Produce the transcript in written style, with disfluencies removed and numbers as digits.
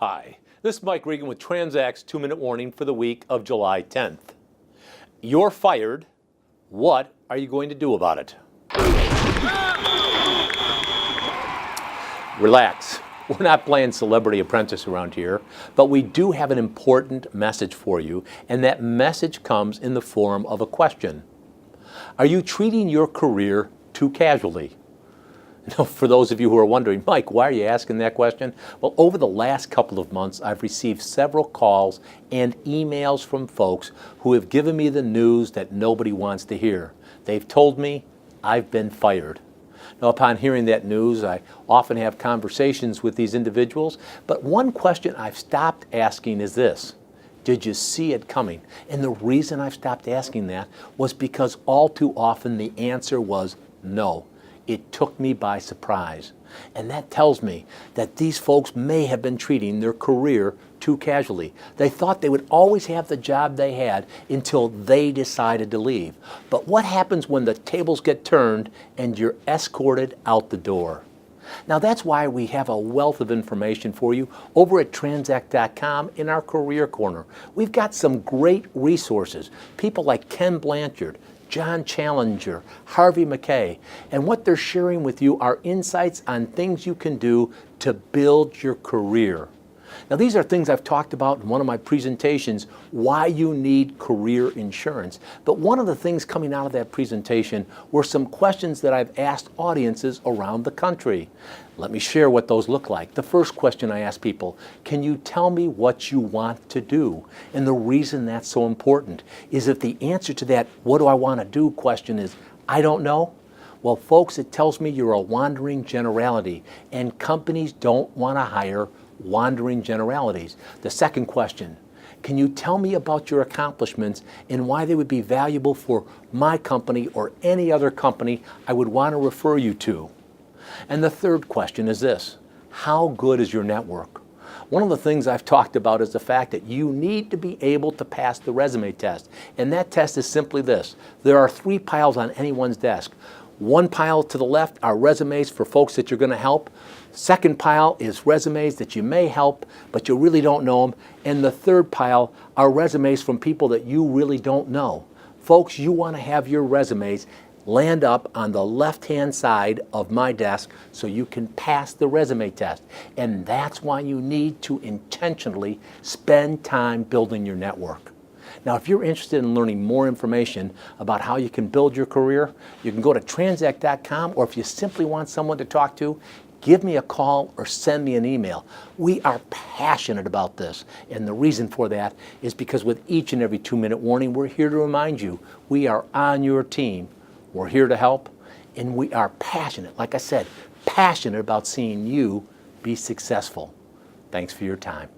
Hi, this is Mike Regan with Transact's 2-minute warning for the week of July 10th. You're fired. What are you going to do about it? Relax. We're not playing Celebrity Apprentice around here, but we do have an important message for you, and that message comes in the form of a question. Are you treating your career too casually? Now, for those of you who are wondering, Mike, why are you asking that question? Well, over the last couple of months, I've received several calls and emails from folks who have given me the news that nobody wants to hear. They've told me I've been fired. Now, upon hearing that news, I often have conversations with these individuals, but one question I've stopped asking is this: did you see it coming? And the reason I've stopped asking that was because all too often the answer was no. It took me by surprise. And that tells me that these folks may have been treating their career too casually. They thought they would always have the job they had until they decided to leave. But what happens when the tables get turned and you're escorted out the door? Now, that's why we have a wealth of information for you over at Transact.com in our Career Corner. We've got some great resources. People like Ken Blanchard, John Challenger, Harvey McKay, and what they're sharing with you are insights on things you can do to build your career. Now, these are things I've talked about in one of my presentations, why you need career insurance. But one of the things coming out of that presentation were some questions that I've asked audiences around the country. Let me share what those look like. The first question I ask people, can you tell me what you want to do? And the reason that's so important is if the answer to that, what do I want to do question is, I don't know. Well, folks, it tells me you're a wandering generality, and companies don't want to hire wandering generalities. The second question, can you tell me about your accomplishments and why they would be valuable for my company or any other company I would want to refer you to? And the third question is this: how good is your network? One of the things I've talked about is the fact that you need to be able to pass the resume test. And that test is simply this: there are 3 piles on anyone's desk. One pile to the left are resumes for folks that you're going to help. Second pile is resumes that you may help, but you really don't know them. And the third pile are resumes from people that you really don't know. Folks, you want to have your resumes land up on the left-hand side of my desk so you can pass the resume test. And that's why you need to intentionally spend time building your network. Now, if you're interested in learning more information about how you can build your career, you can go to Transact.com, or if you simply want someone to talk to, give me a call or send me an email. We are passionate about this, and the reason for that is because with each and every 2-minute warning, we're here to remind you we are on your team. We're here to help, and we are passionate, like I said, passionate about seeing you be successful. Thanks for your time.